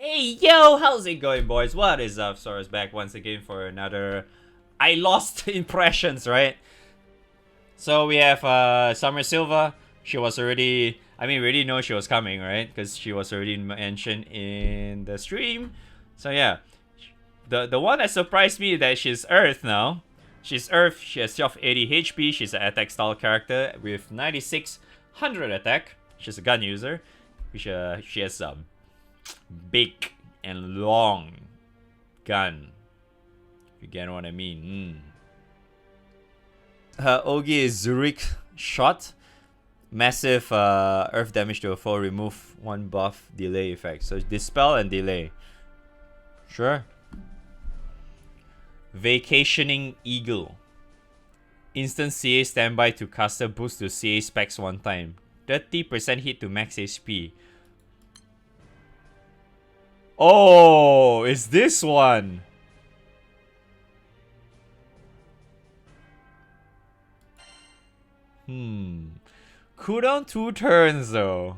Hey yo, how's it going, boys? What is up? Sora's back once again for another I lost impressions, right? So we have Summer Silva. She was already, we already know she was coming, right? Because she was already mentioned in the stream. So yeah, the one that surprised me is that she's Earth now. She's Earth. She has 80 HP. She's an attack style character with 9600 attack. She's a gun user. She has big and long gun. If you get what I mean. Her Ogi is Zurich shot. Massive earth damage to a foe. Remove one buff delay effect. So dispel and delay. Sure. Vacationing Eagle. Instant CA standby to caster boost to CA specs one time. 30% hit to max HP. Oh, it's this one. Cooldown 2 turns though.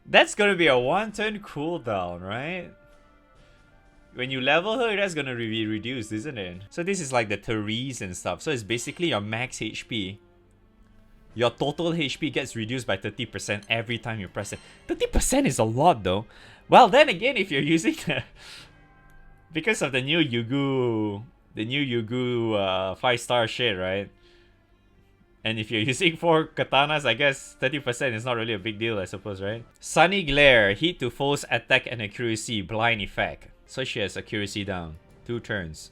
That's gonna be a 1-turn cooldown, right? When you level her, that's gonna be reduced, isn't it? So this is like the Therese and stuff. So it's basically your max HP. Your total HP gets reduced by 30% every time you press it. 30% is a lot though. Well, then again, if you're using because of the new Yugu 5-star shit, right? And if you're using 4 katanas, I guess 30% is not really a big deal, I suppose, right? Sunny Glare, hit to foes attack and accuracy, blind effect. So she has accuracy down, 2 turns.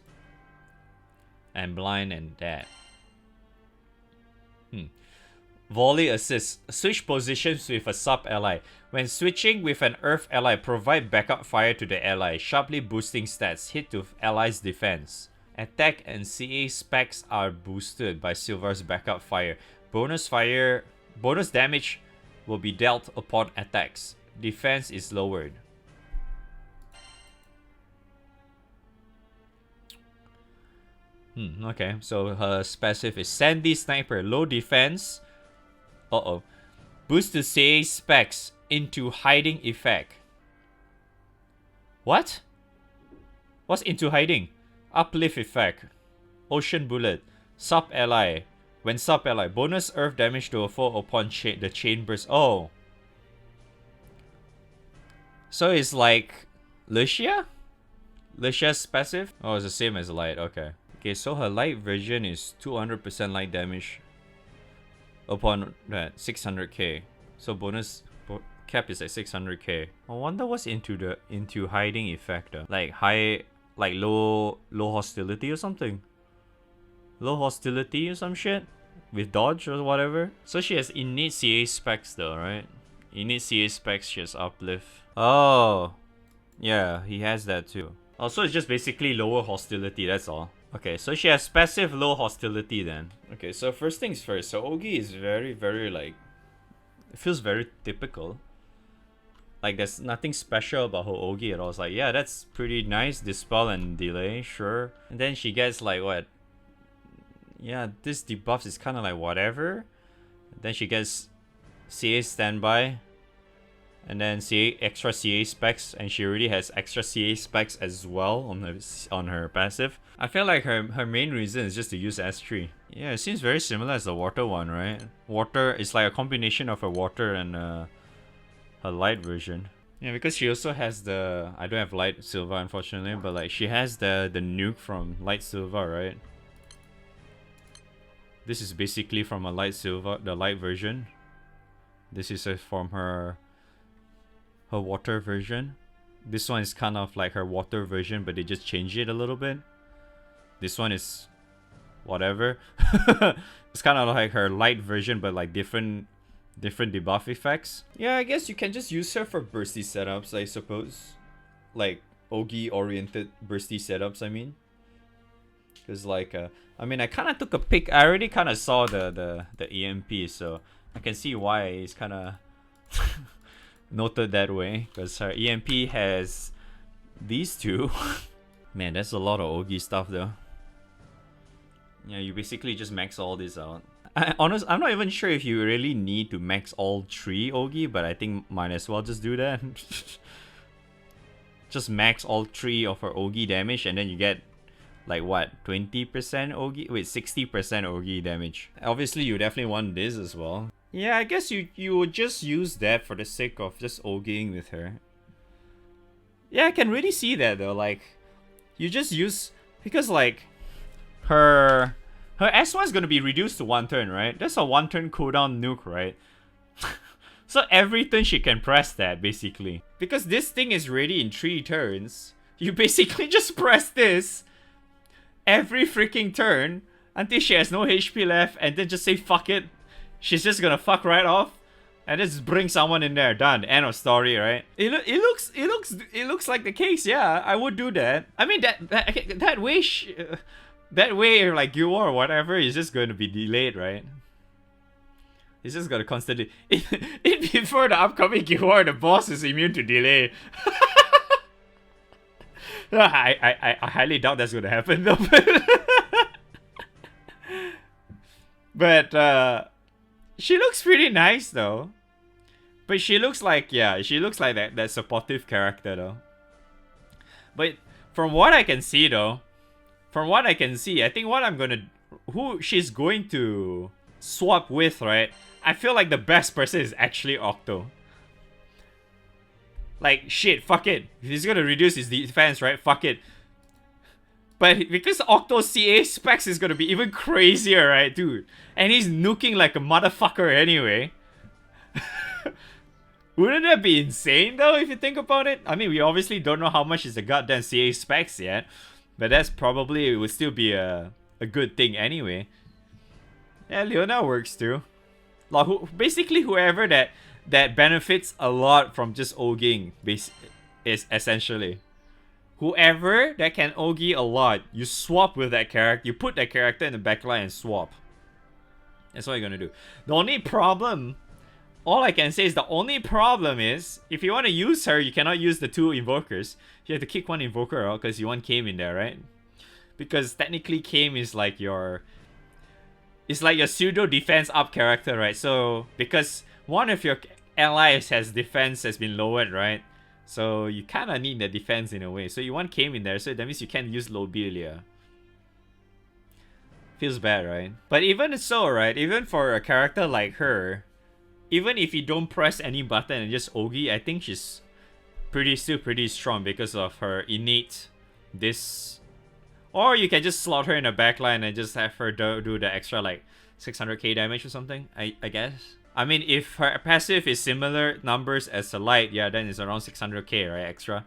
And blind and dead. Volley assist. Switch positions with a sub-ally. When switching with an earth ally, provide backup fire to the ally, sharply boosting stats. Hit to allies' defense. Attack and CA specs are boosted by Silver's backup fire. Bonus damage will be dealt upon attacks. Defense is lowered. Okay, so her passive is Sandy Sniper. Low defense. Boost to CA specs into hiding effect. What? What's into hiding? Uplift effect. Ocean bullet. Sub-ally. When sub-ally. Bonus earth damage to a foe upon the chain burst. Oh. So it's like Lucia? Lucia's passive? Oh, it's the same as light. Okay. Okay, so her light version is 200% light damage upon that 600k. So bonus cap is at 600k. I wonder what's into hiding effect. Like low hostility or something. Low hostility or some shit with dodge or whatever. So she has innate CA specs though, right? Innate CA specs, she has uplift. Oh, yeah, he has that too. Oh, so it's just basically lower hostility, that's all. Okay, so she has passive low hostility then. Okay, so first things first. So Ogi is very, very like... It feels very typical. Like there's nothing special about her Ogi at all. It's like, yeah, that's pretty nice. Dispel and delay, sure. And then she gets like what? Yeah, this debuff is kind of like whatever. Then she gets CA standby. And then extra CA specs, and she already has extra CA specs as well on her passive. I feel like her main reason is just to use S3. Yeah, it seems very similar as the water one, right? Water is like a combination of her water and her light version. Yeah, because she also has the... I don't have light silver unfortunately, but like she has the nuke from light silver, right? This is basically from a light silver, the light version. This is from her water version. This one is kind of like her water version, but they just changed it a little bit. This one is whatever. It's kind of like her light version, but like different debuff effects. Yeah, I guess you can just use her for bursty setups, I suppose. Like Ogi oriented bursty setups, I mean. Because like I kind of took a pic. I already kind of saw the EMP, so I can see why it's kind of noted that way, because her EMP has these two. Man, that's a lot of Ogi stuff though. Yeah, you basically just max all this out. I'm not even sure if you really need to max all 3 Ogi, but I think might as well just do that. just max all 3 of her Ogi damage, and then you get like what, 20% Ogi? Wait, 60% Ogi damage. Obviously, you definitely want this as well. Yeah, I guess you would just use that for the sake of just Ogiing with her. Yeah, I can really see that though. Like, you just use, because like her S1 is gonna be reduced to 1 turn, right? That's a 1 turn cooldown nuke, right? So every turn she can press that, basically. Because this thing is ready in 3 turns, you basically just press this every freaking turn until she has no HP left, and then just say fuck it. She's just gonna fuck right off, and just bring someone in there. Done. End of story, right? It looks like the case. Yeah, I would do that. I mean that way, that way like you or whatever is just going to be delayed, right? He's just gonna constantly. Before the upcoming Guild War, the boss is immune to delay. I highly doubt that's gonna happen though. But she looks pretty nice though. But she looks like, yeah, she looks like that supportive character though. But from what I can see though, I think who she's going to swap with, right? I feel like the best person is actually Octo. Like, shit, fuck it. He's gonna reduce his defense, right? Fuck it. But because Octo's CA specs is gonna be even crazier, right, dude? And he's nuking like a motherfucker anyway. Wouldn't that be insane, though, if you think about it? I mean, we obviously don't know how much is the goddamn CA specs yet. But that's probably, it would still be a good thing anyway. Yeah, Leona works too. Like, basically whoever that benefits a lot from just Oging is essentially. Whoever that can Ogi a lot, you swap with that character, you put that character in the backline and swap. That's what you're gonna do. The only problem, all I can say is the only problem is, if you want to use her, you cannot use the 2 invokers. You have to kick 1 invoker out because you want Kame in there, right? Because technically Kame is like your... It's like your pseudo defense up character, right? So, because one of your allies has been lowered, right? So, you kind of need the defense in a way. So, you want Kame in there, so that means you can't use Lobelia. Feels bad, right? But even so, right? Even for a character like her, even if you don't press any button and just Ogi, I think she's still pretty strong because of her innate this. Or you can just slot her in the backline and just have her do the extra like 600k damage or something, I guess. I mean, if her passive is similar numbers as a light, yeah, then it's around 600k, right, extra.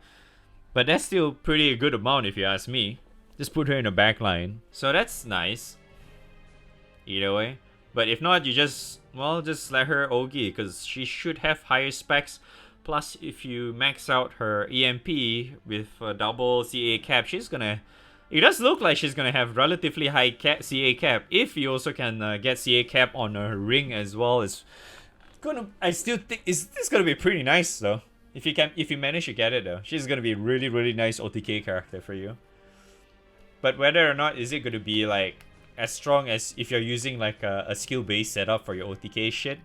But that's still pretty good amount if you ask me. Just put her in the backline. So that's nice. Either way. But if not, you just let her Ogi, because she should have higher specs. Plus, if you max out her EMP with a double CA cap, she's gonna... It does look like she's gonna have relatively high CA cap. If you also can get CA cap on her ring as well, I still think it's gonna be pretty nice though. If you manage to get it though, she's gonna be a really, really nice OTK character for you. But whether or not is it gonna be like as strong as if you're using like a skill-based setup for your OTK shit,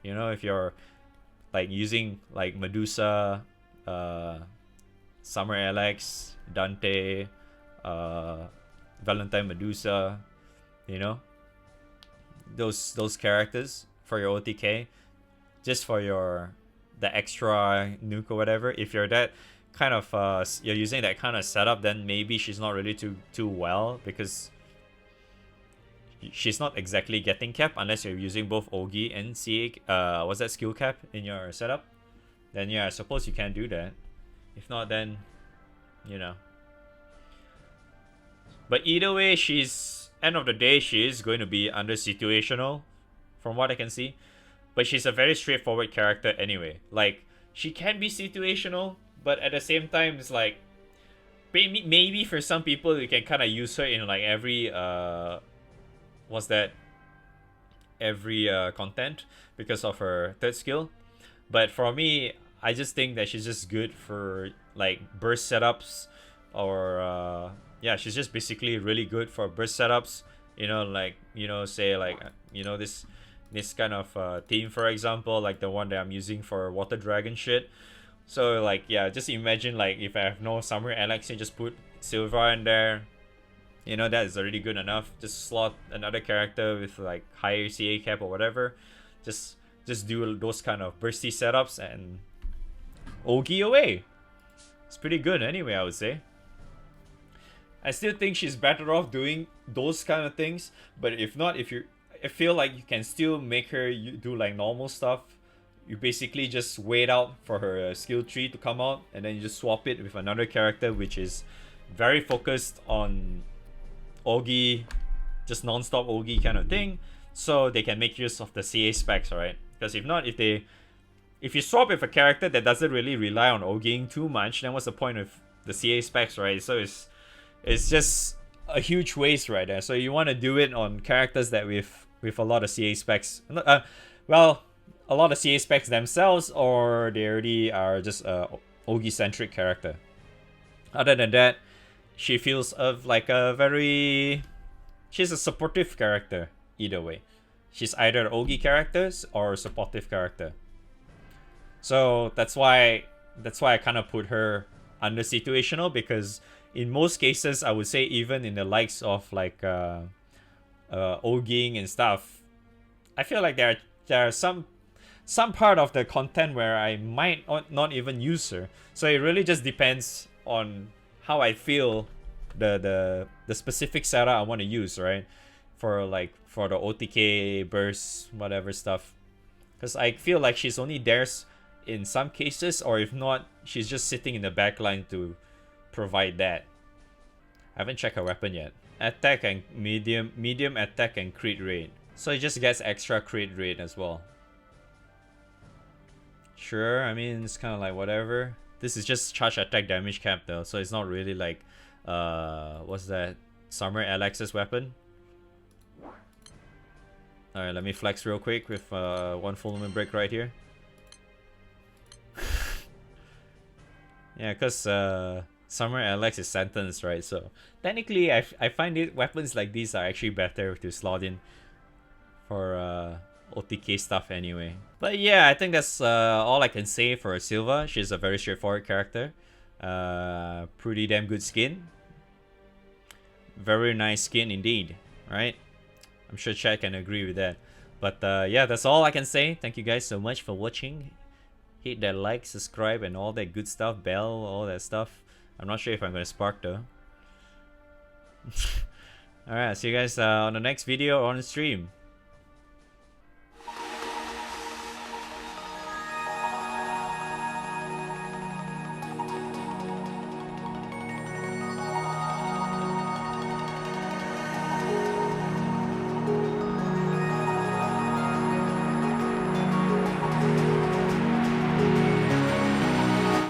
you know, if you're like using like Medusa, Summer Alex, Dante, Valentine Medusa, you know, those characters for your OTK, just for the extra nuke or whatever. If you're that kind of you're using that kind of setup, then maybe she's not really too well, because she's not exactly getting cap unless you're using both Ogi and CA. What's that, skill cap in your setup? Then yeah, I suppose you can do that. If not, then you know. But either way, end of the day, she is going to be under situational, from what I can see. But she's a very straightforward character anyway. Like, she can be situational, but at the same time, it's like, maybe for some people, you can kind of use her in like every, content because of her third skill. But for me, I just think that she's just good for like burst setups, or yeah, she's just basically really good for burst setups. You know, like, you know, say like, you know, this kind of team, for example, like the one that I'm using for Water Dragon shit, So like yeah, just imagine like if I have no Summer Alex, you just put Silva in there. You know, that is already good enough. Just slot another character with like higher CA cap or whatever. Just do those kind of bursty setups and Ogi away. It's pretty good anyway, I would say. I still think she's better off doing those kind of things, but if not, I feel like you can still make her do like normal stuff. You basically just wait out for her skill tree to come out, and then you just swap it with another character which is very focused on Ogi, just non-stop Ogi kind of thing, so they can make use of the CA specs, right? Because if not, if you swap with a character that doesn't really rely on Ogiing too much, then what's the point of the CA specs, right? So it's just a huge waste right there. So you want to do it on characters that with a lot of CA specs. Well, a lot of CA specs themselves, or they already are just a Ogi-centric character. Other than that, she feels of like a very... She's a supportive character, either way. She's either an Ogi character or a supportive character. So that's why I kind of put her under situational, because in most cases, I would say even in the likes of like Ogiing and stuff, I feel like there are some part of the content where I might not even use her. So it really just depends on how I feel the specific setup I want to use, right? For the OTK burst, whatever stuff. Because I feel like she's only there in some cases, or if not, she's just sitting in the back line to provide that. I haven't checked her weapon yet. Attack and medium attack and crit rate. So it just gets extra crit rate as well. Sure, I mean, it's kind of like whatever. This is just charge attack damage cap though, so it's not really like what's that, Summer Alex's weapon. Alright, let me flex real quick with one full movement break right here. Yeah, because Summer Alex is sentenced, right? So technically, I find it weapons like these are actually better to slot in for OTK stuff anyway. But yeah, I think that's all I can say for Silva. She's a very straightforward character. Pretty damn good skin. Very nice skin indeed, right? I'm sure chat can agree with that. But yeah, that's all I can say. Thank you guys so much for watching. Hit that like, subscribe, and all that good stuff. Bell, all that stuff. I'm not sure if I'm going to spark though. Alright, see you guys on the next video or on the stream.